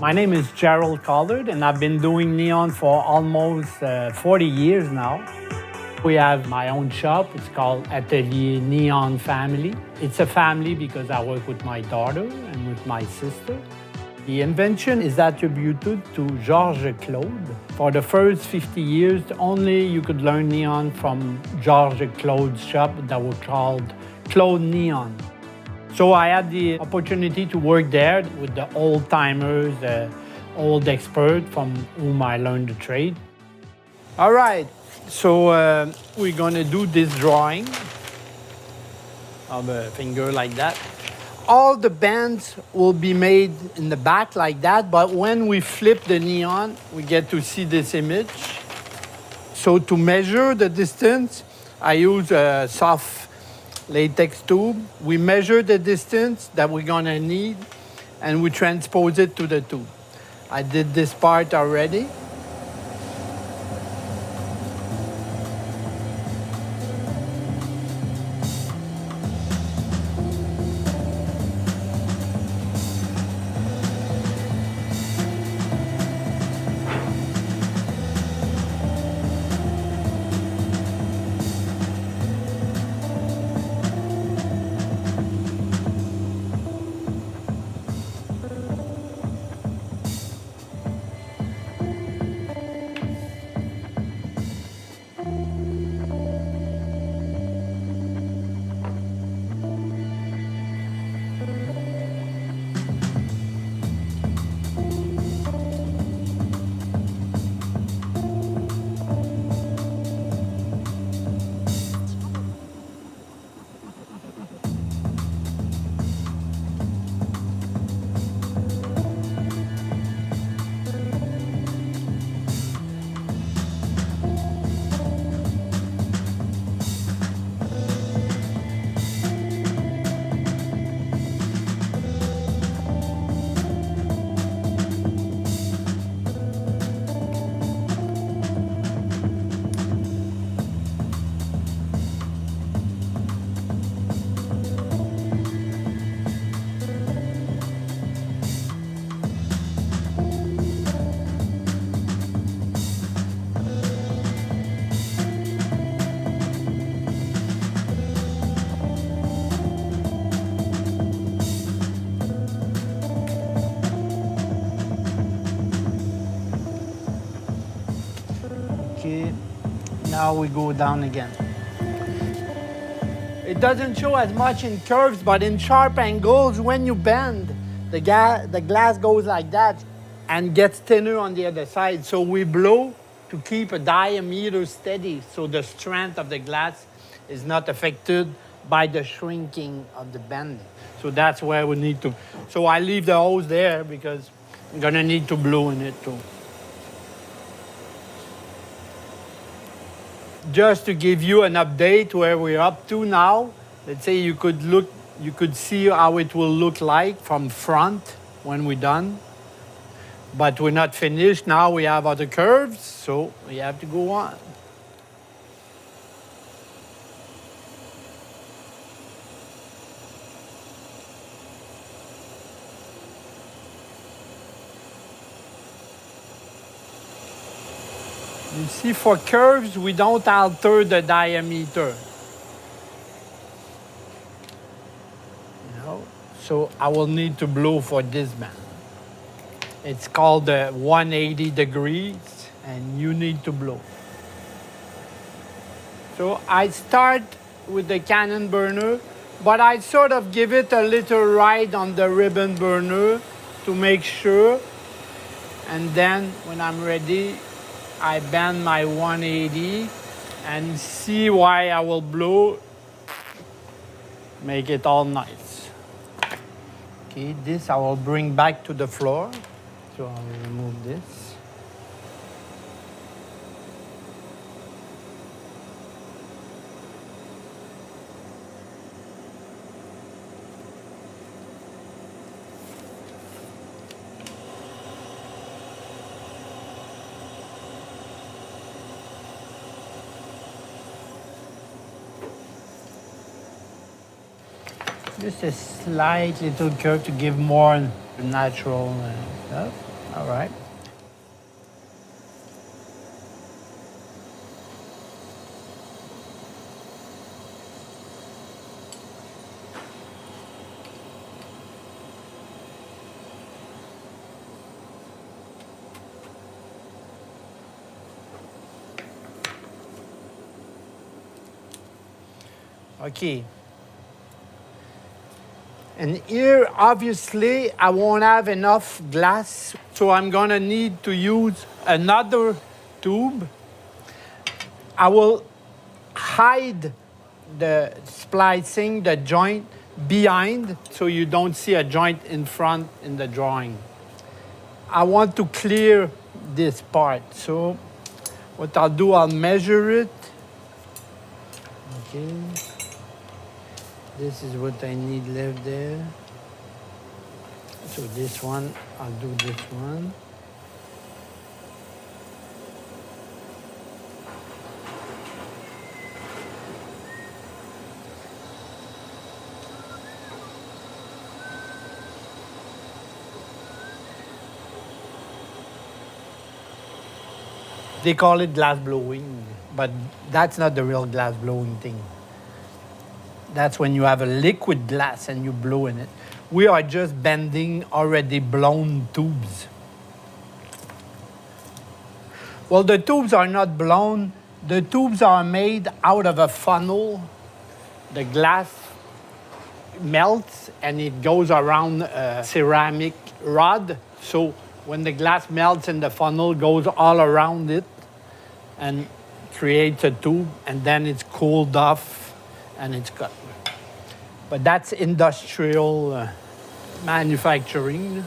My name is Gerald Collard, and I've been doing neon for almost 40 years now. We have my own shop. It's called Atelier Neon Family. It's a family because I work with my daughter and with my sister. The invention is attributed to Georges Claude. For the first 50 years, only you could learn neon from Georges Claude's shop that was called Claude Neon. So I had the opportunity to work there with the old-timers, the old expert from whom I learned the trade. All right, so we're gonna do this drawing of a finger like that. All the bands will be made in the back like that, but when we flip the neon, we get to see this image. So to measure the distance, I use a soft latex tube. We measure the distance that we're gonna need and we transpose it to the tube. I did this part already. Okay, now we go down again. It doesn't show as much in curves, but in sharp angles, when you bend, the glass goes like that and gets thinner on the other side. So we blow to keep a diameter steady so the strength of the glass is not affected by the shrinking of the bending. So that's where we need to. So I leave the hose there because I'm gonna need to blow in it too. Just to give you an update where we're up to now, let's say you could see how it will look like from front when we're done. But we're not finished. Now we have other curves, so we have to go on. You see, for curves, we don't alter the diameter. So I will need to blow for this band. It's called 180 degrees, and you need to blow. So I start with the cannon burner, but I sort of give it a little ride on the ribbon burner to make sure. And then when I'm ready, I bend my 180 and see why I will blow. Make it all nice. Okay, this I will bring back to the floor. So I'll remove this. Just a slight little curve to give more natural stuff. All right. Okay. And here, obviously, I won't have enough glass, so I'm gonna need to use another tube. I will hide the splicing, the joint, behind, so you don't see a joint in front in the drawing. I want to clear this part, so what I'll do, I'll measure it. Okay. This is what I need left there. So this one, I'll do this one. They call it glass blowing, but that's not the real glass blowing thing. That's when you have a liquid glass and you blow in it. We are just bending already blown tubes. Well, the tubes are not blown. The tubes are made out of a funnel. The glass melts and it goes around a ceramic rod. So when the glass melts in the funnel, it goes all around it and creates a tube, and then it's cooled off and it's cut. But that's industrial manufacturing.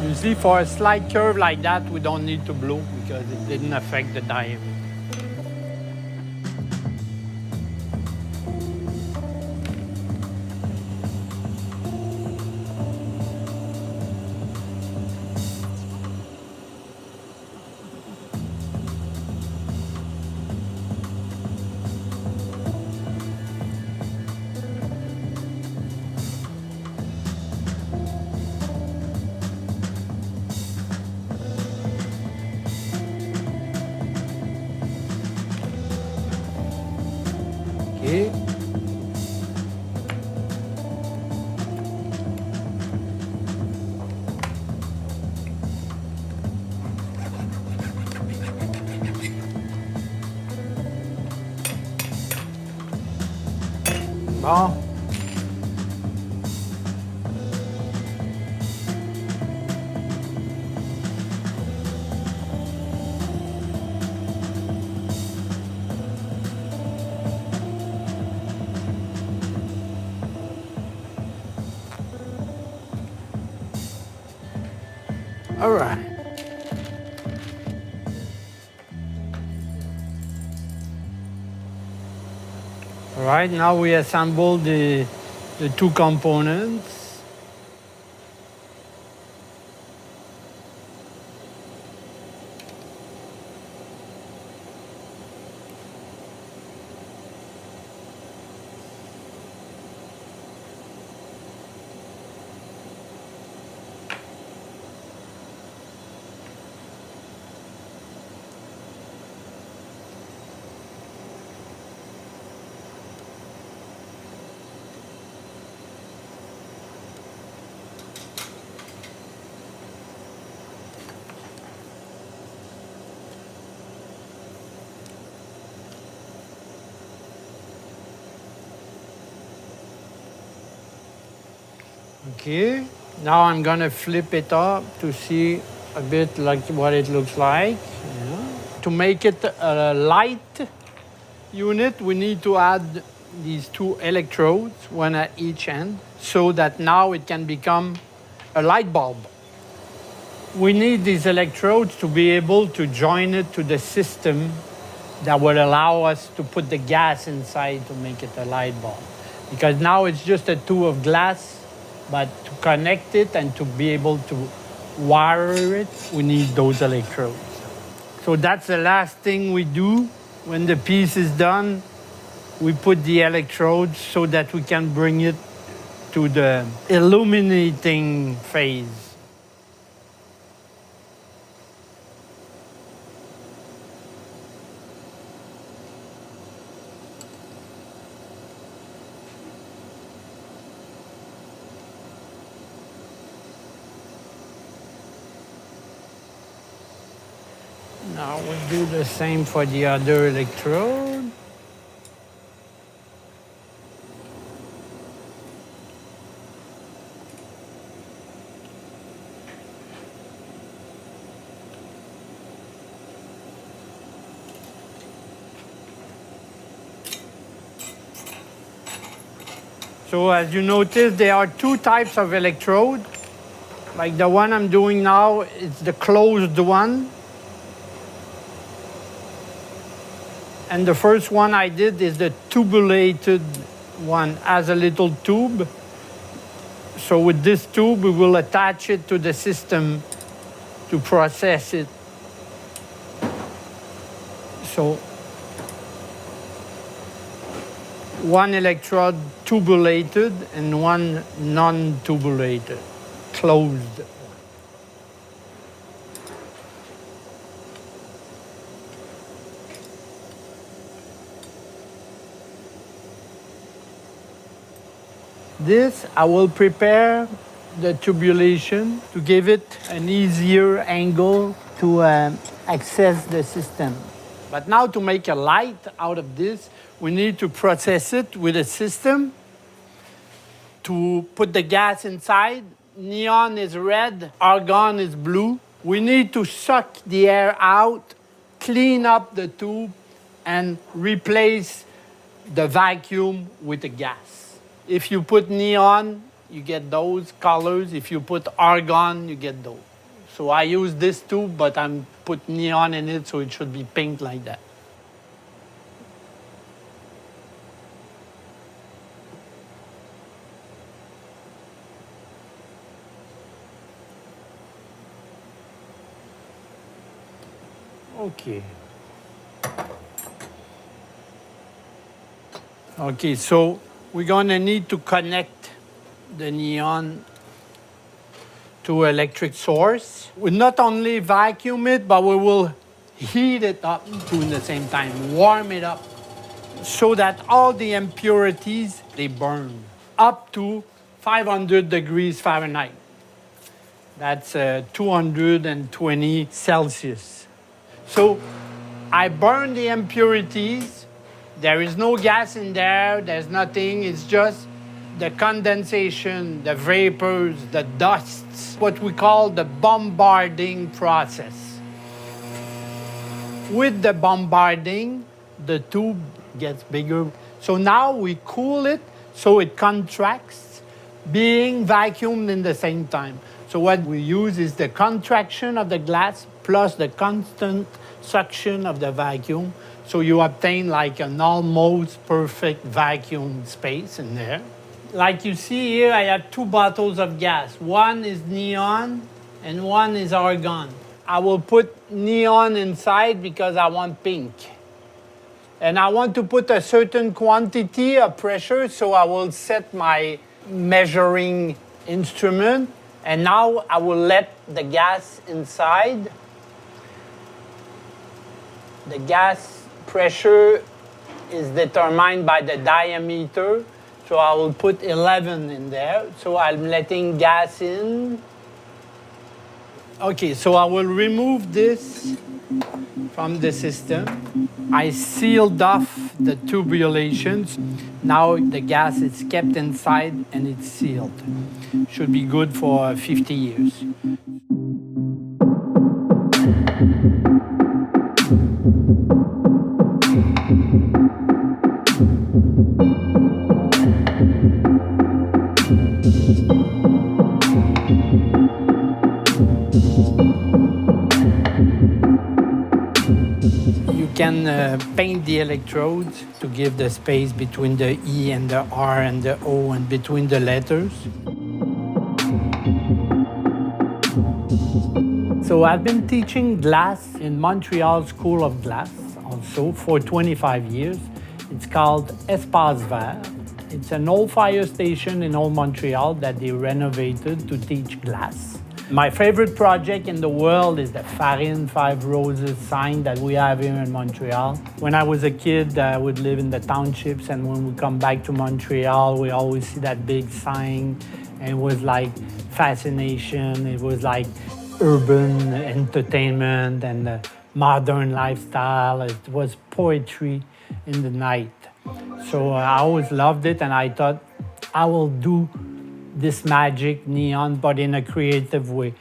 You see, for a slight curve like that, we don't need to blow because it didn't affect the diameter. Okay. Bon. All right. All right, now we assemble the two components. Okay, now I'm gonna flip it up to see a bit like what it looks like. Yeah. To make it a light unit, we need to add these two electrodes, one at each end, so that now it can become a light bulb. We need these electrodes to be able to join it to the system that will allow us to put the gas inside to make it a light bulb. Because now it's just a tube of glass, but to connect it and to be able to wire it, we need those electrodes. So that's the last thing we do. When the piece is done, we put the electrodes so that we can bring it to the illuminating phase. Now we do the same for the other electrode. So as you notice, there are two types of electrode. Like the one I'm doing now, it's the closed one. And the first one I did is the tubulated one, has a little tube. So with this tube, we will attach it to the system to process it. So one electrode tubulated and one non-tubulated, closed. This, I will prepare the tubulation to give it an easier angle to access the system. But now to make a light out of this, we need to process it with a system to put the gas inside. Neon is red, argon is blue. We need to suck the air out, clean up the tube, and replace the vacuum with the gas. If you put neon, you get those colors. If you put argon, you get those. So I use this tube, but I'm put neon in it, so it should be pink like that. Okay. Okay, so we're going to need to connect the neon to electric source. We'll not only vacuum it, but we will heat it up too at the same time, warm it up, so that all the impurities, they burn up to 500 degrees Fahrenheit. That's 220 Celsius. So I burn the impurities. There is no gas in there, there's nothing, it's just the condensation, the vapors, the dusts, what we call the bombarding process. With the bombarding, the tube gets bigger. So now we cool it so it contracts, being vacuumed in the same time. So what we use is the contraction of the glass plus the constant suction of the vacuum. So you obtain like an almost perfect vacuum space in there. Like you see here, I have two bottles of gas. One is neon and one is argon. I will put neon inside because I want pink. And I want to put a certain quantity of pressure, so I will set my measuring instrument. And now I will let the gas inside. The gas pressure is determined by the diameter, so I will put 11 in there. So I'm letting gas in. Okay, so I will remove this from the system. I sealed off the tubulations. Now the gas is kept inside and it's sealed. Should be good for 50 years. You can paint the electrodes to give the space between the E and the R and the O and between the letters. So I've been teaching glass in Montreal School of Glass also for 25 years. It's called Espace Vert. It's an old fire station in old Montreal that they renovated to teach glass. My favorite project in the world is the Farine 5 Roses sign that we have here in Montreal. When I was a kid, I would live in the townships, and when we come back to Montreal, we always see that big sign. And it was like fascination. It was like urban entertainment and modern lifestyle. It was poetry in the night. So I always loved it, and I thought I will do this magic neon, but in a creative way.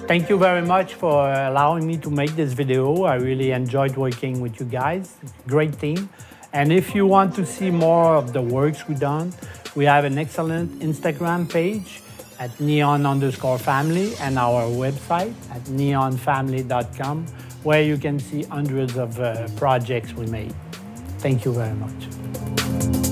Thank you very much for allowing me to make this video. I really enjoyed working with you guys. Great team. And if you want to see more of the works we've done, we have an excellent Instagram page at neon_family and our website at neonfamily.com, where you can see hundreds of projects we made. Thank you very much.